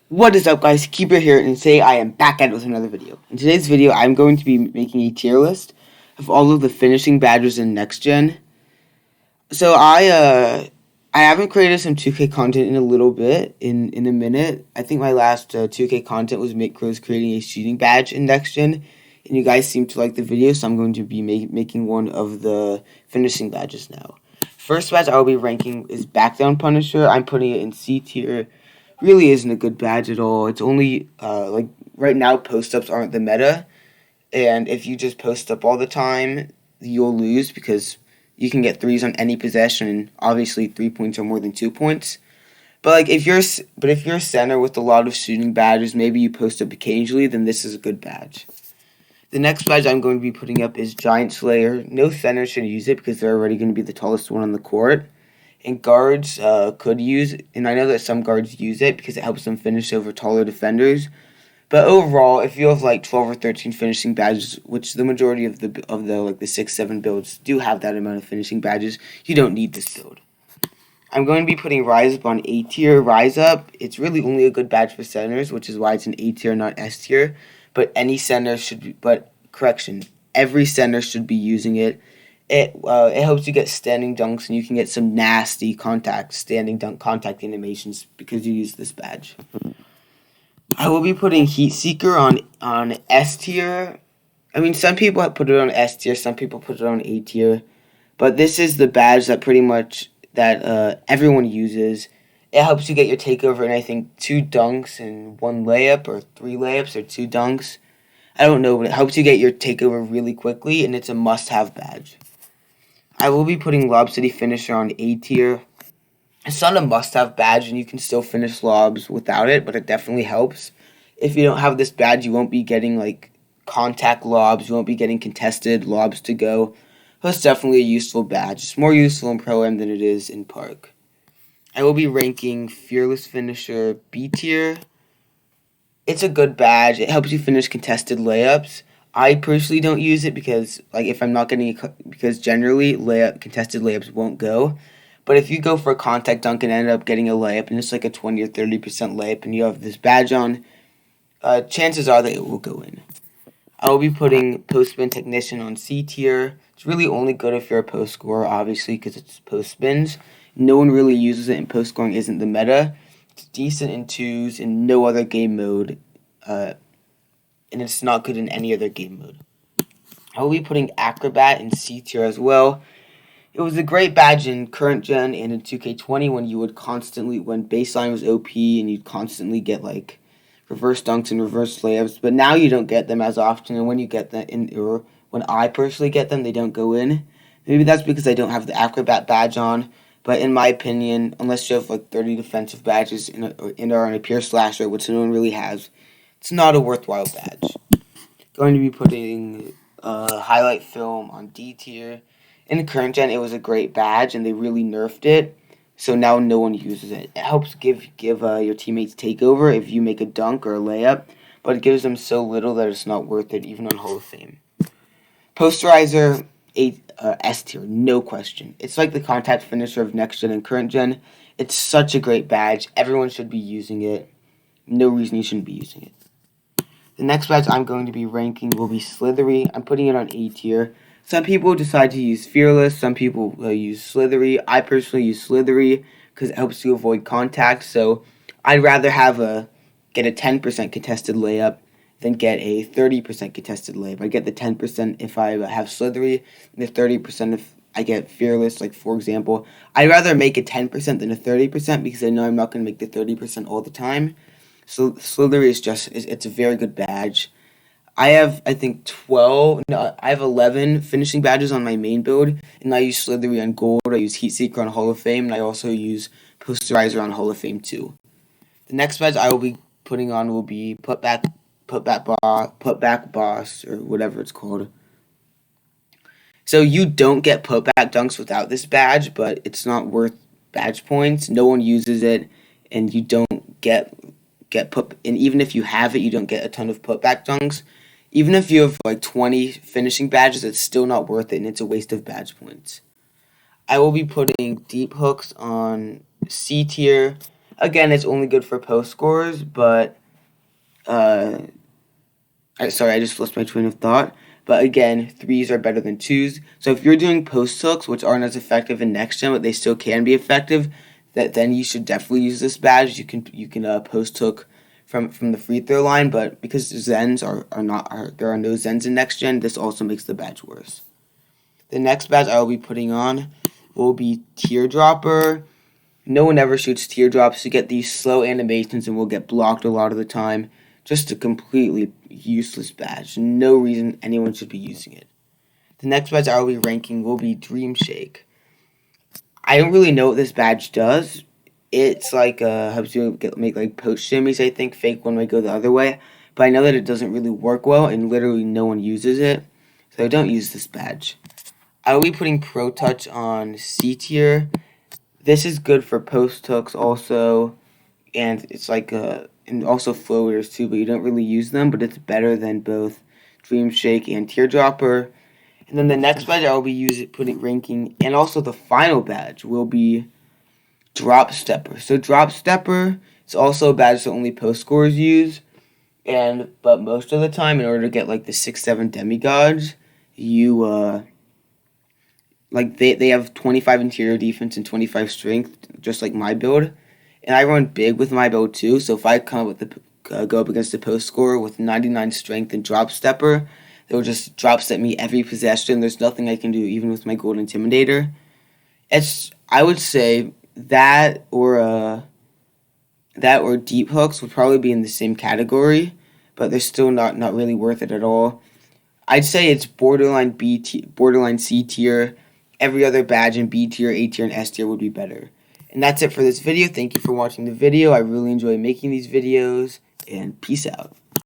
What is up, guys? Keeper here, and today I am back at it with another video. In today's video, I'm going to be making a tier list of all of the finishing badges in Next Gen. So I haven't created some 2K content in a little bit, in a minute. I think my last 2K content was Crows creating a shooting badge in Next Gen, and you guys seem to like the video, so I'm going to be making one of the finishing badges now. First badge I will be ranking is Back Down Punisher. I'm putting it in C tier. Really isn't a good badge at all. It's only like right now post ups aren't the meta, and if you just post up all the time, you'll lose because you can get threes on any possession, and obviously 3 points are more than 2 points. But like if you're a center with a lot of shooting badges, maybe you post up occasionally, then this is a good badge. The next badge I'm going to be putting up is Giant Slayer. No center should use it because they're already going to be the tallest one on the court. And guards could use, and I know that some guards use it because it helps them finish over taller defenders. But overall, if you have like 12 or 13 finishing badges, which the majority of the like the 6-7 builds do have that amount of finishing badges, you don't need this build. I'm going to be putting Rise Up on A tier. Rise Up, it's really only a good badge for centers, which is why it's an A tier, not S tier. But any center should be, but correction, every center should be using it. It helps you get standing dunks, and you can get some nasty standing dunk contact animations because you use this badge. I will be putting Heat Seeker on S tier. I mean, some people put it on S tier, some people put it on A tier, but this is the badge that pretty much that everyone uses. It helps you get your takeover in I think 2 dunks and 1 layup, or 3 layups or 2 dunks. I don't know, but it helps you get your takeover really quickly, and it's a must-have badge. I will be putting Lob City Finisher on A tier. It's not a must-have badge, and you can still finish lobs without it, but it definitely helps. If you don't have this badge, you won't be getting like contact lobs. You won't be getting contested lobs to go. So it's definitely a useful badge. It's more useful in Pro-Am than it is in Park. I will be ranking Fearless Finisher B tier. It's a good badge. It helps you finish contested layups. I personally don't use it because, like, if I'm not getting because generally contested layups won't go. But if you go for a contact dunk and end up getting a layup, and it's like a 20 or 30% layup, and you have this badge on, chances are that it will go in. I will be putting Post Spin Technician on C tier. It's really only good if you're a post scorer, obviously, because it's post spins. No one really uses it, and post scoring isn't the meta. It's decent in 2s in no other game mode. And it's not good in any other game mode. I will be putting Acrobat in C tier as well. It was a great badge in current gen and in 2K20 when baseline was OP and you'd constantly get like reverse dunks and reverse layups, but now you don't get them as often, and when you get them or when I personally get them, they don't go in. Maybe that's because I don't have the Acrobat badge on, but in my opinion, unless you have like 30 defensive badges in a pure slasher, which no one really has, it's not a worthwhile badge. Going to be putting Highlight Film on D tier. In the current gen, it was a great badge, and they really nerfed it, so now no one uses it. It helps give your teammates takeover if you make a dunk or a layup, but it gives them so little that it's not worth it, even on Hall of Fame. Posterizer, S tier, no question. It's like the contact finisher of next gen and current gen. It's such a great badge. Everyone should be using it. No reason you shouldn't be using it. The next badge I'm going to be ranking will be Slithery. I'm putting it on A tier. Some people decide to use Fearless. Some people use Slithery. I personally use Slithery because it helps you avoid contact. So I'd rather get a 10% contested layup than get a 30% contested layup. I get the 10% if I have Slithery, and the 30% if I get Fearless. Like, for example, I'd rather make a 10% than a 30% because I know I'm not going to make the 30% all the time. So Slithery it's a very good badge. I have, I think, 11 finishing badges on my main build, and I use Slithery on Gold, I use Heatseeker on Hall of Fame, and I also use Posterizer on Hall of Fame too. The next badge I will be putting on will be Putback Boss, or whatever it's called. So you don't get putback dunks without this badge, but it's not worth badge points. No one uses it, and you don't get and even if you have it, you don't get a ton of putback dunks. Even if you have like 20 finishing badges, it's still not worth it, and it's a waste of badge points. I will be putting Deep Hooks on C tier. Again, it's only good for post scores, but sorry, I just lost my train of thought. But again, 3s are better than 2s. So if you're doing post hooks, which aren't as effective in next gen, but they still can be effective, then you should definitely use this badge. You can post hook from the free throw line, but because Zens there are no Zens in next gen, this also makes the badge worse. The next badge I will be putting on will be Teardropper. No one ever shoots teardrops. You get these slow animations and will get blocked a lot of the time. Just a completely useless badge. No reason anyone should be using it. The next badge I will be ranking will be Dream Shake. I don't really know what this badge does. It's like helps you make like post shimmies, I think. Fake one might go the other way. But I know that it doesn't really work well and literally no one uses it. So I don't use this badge. I will be putting Pro Touch on C tier. This is good for post hooks also, and it's like and also floaters too, but you don't really use them, but it's better than both Dream Shake and Teardropper. And then the next badge I will be ranking, and also the final badge will be Drop Stepper. So Drop Stepper is also a badge that only post scorers use, but most of the time, in order to get like the 6-7 demigods, you they have 25 interior defense and 25 strength, just like my build. And I run big with my build too, so if I come up with go up against the post scorer with 99 strength and drop stepper, they'll just drop step me every possession. There's nothing I can do even with my gold intimidator. I would say that or deep hooks would probably be in the same category, but they're still not really worth it at all. I'd say it's borderline borderline C tier. Every other badge in B tier, A tier, and S tier would be better. And that's it for this video. Thank you for watching the video. I really enjoy making these videos, and peace out.